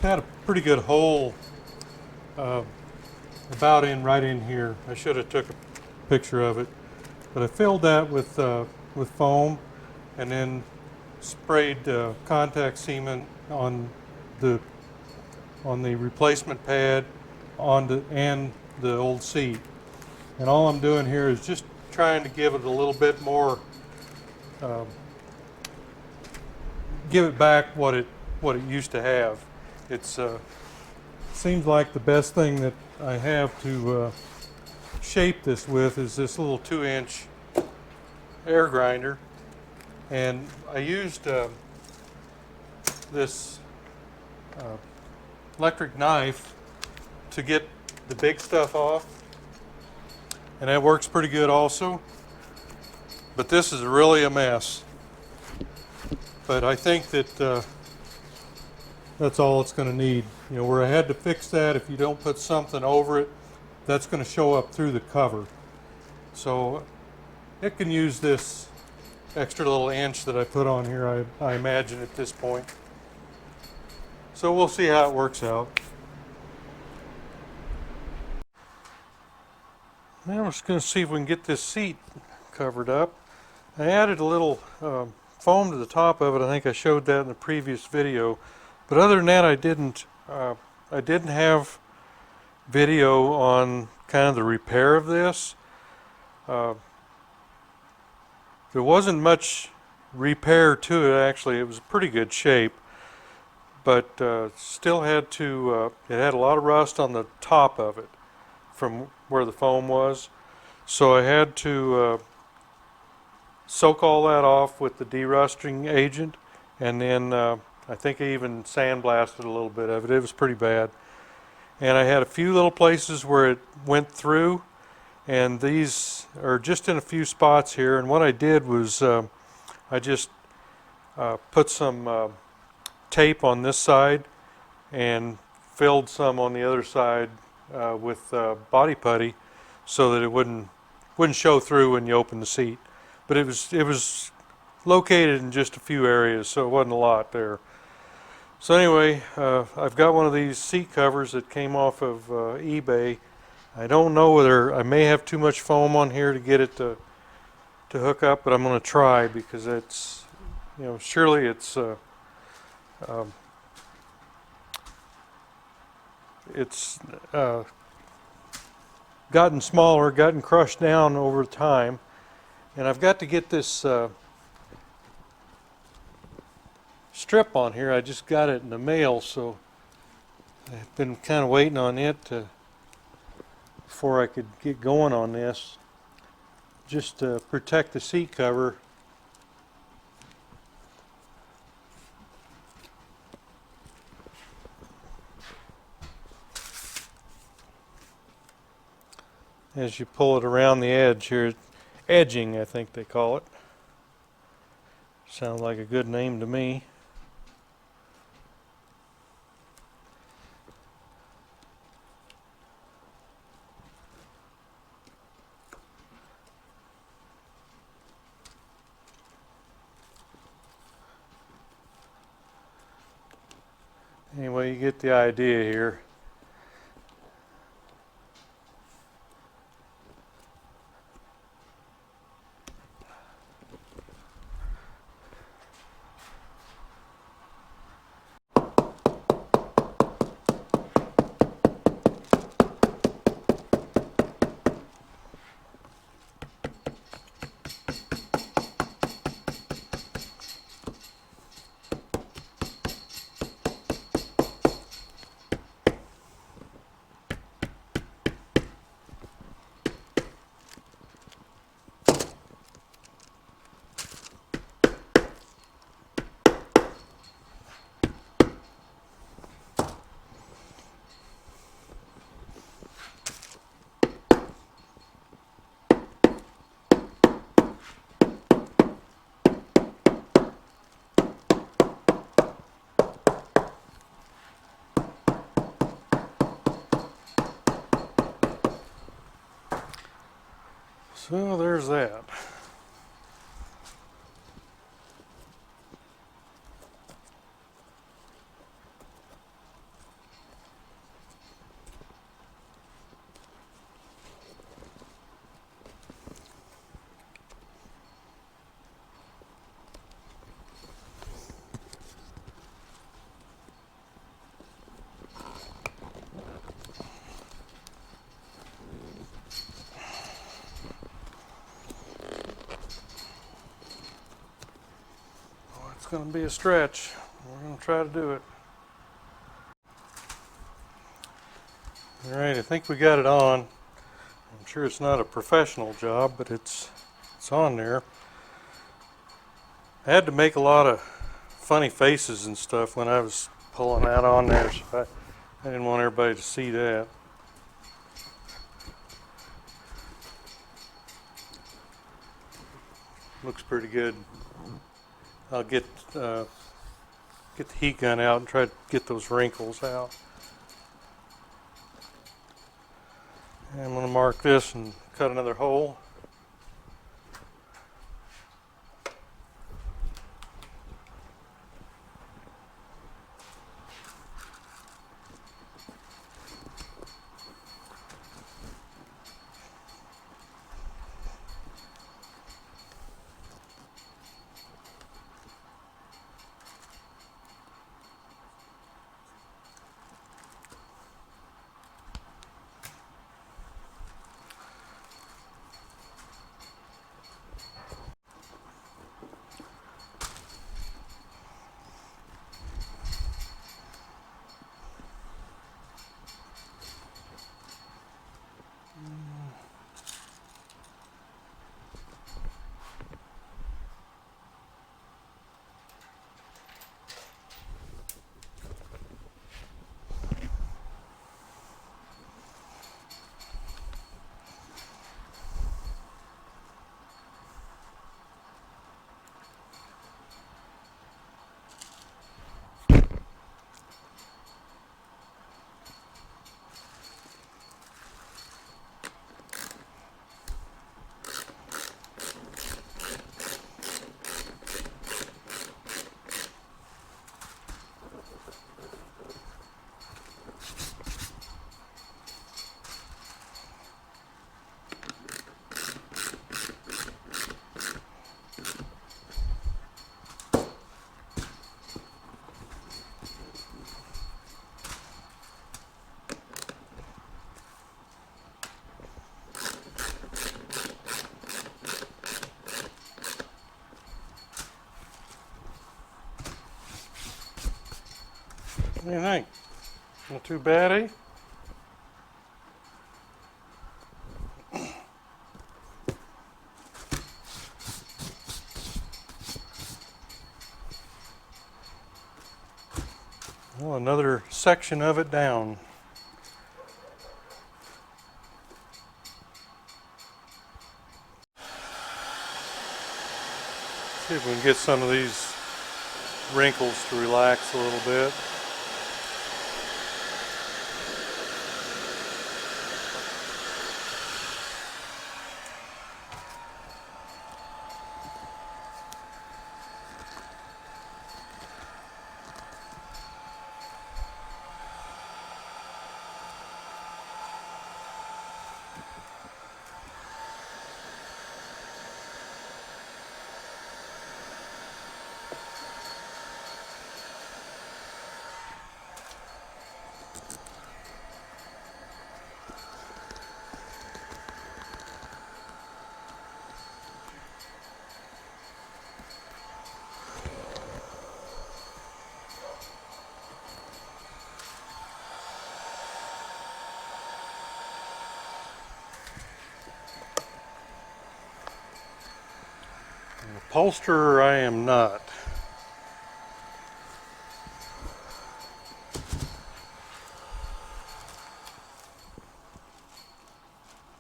had a pretty good hole uh, about right in here. I should have took a picture of it, but I filled that with foam, and then sprayed contact cement the on the replacement pad and the old seat. And all I'm doing here is just trying to give it a little bit more, uh, give it back what it used to have. It's seems like the best thing that I have to shape this with is this little 2-inch air grinder, and I used this uh, electric knife to get the big stuff off, and that works pretty good also. But this is really a mess. But I think that that's all it's going to need. You know, where I had to fix that, if you don't put something over it, that's going to show up through the cover. So it can use this extra little inch that I put on here, I imagine, at this point. So we'll see how it works out. Now we're just going to see if we can get this seat covered up. I added a little foam to the top of it. I think I showed that in the previous video. But other than that, I didn't have video on kind of the repair of this. There wasn't much repair to it, actually. It was pretty good shape, but still had to, it had a lot of rust on the top of it from where the foam was. So I had to soak all that off with the derusting agent, and then I think I even sandblasted a little bit of it. It was pretty bad. And I had a few little places where it went through, and these are just in a few spots here. And what I did was I just put some tape on this side and filled some on the other side with body putty, so that it wouldn't show through when you open the seat. But it was located in just a few areas, so it wasn't a lot there. So anyway, I've got one of these seat covers that came off of eBay. I don't know whether I may have too much foam on here to get it to hook up, but I'm going to try, because it's, you know, surely it's gotten smaller, gotten crushed down over time, and I've got to get this strip on here. I just got it in the mail, so I've been kind of waiting on it before I could get going on this, just to protect the seat cover. As you pull it around the edge here, edging, I think they call it. Sounds like a good name to me. Anyway, you get the idea here. So there's that. going to be a stretch. We're going to try to do it. All right, I think we got it on. I'm sure it's not a professional job, but it's on there. I had to make a lot of funny faces and stuff when I was pulling that on there, so I didn't want everybody to see that. Looks pretty good. I'll get the heat gun out and try to get those wrinkles out. And I'm going to mark this and cut another hole. What do you think? Not too bad, eh? Well, another section of it down. See if we can get some of these wrinkles to relax a little bit. An upholsterer I am not.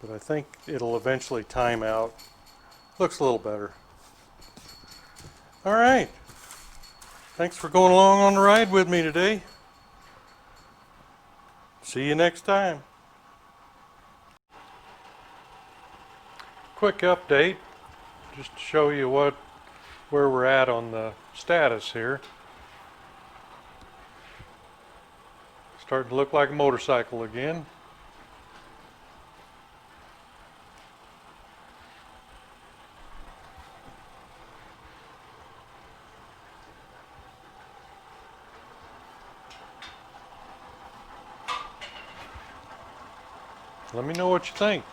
But I think it'll eventually time out. Looks a little better. All right. Thanks for going along on the ride with me today. See you next time. Quick update, just to show you where we're at on the status here. Starting to look like a motorcycle again. Let me know what you think.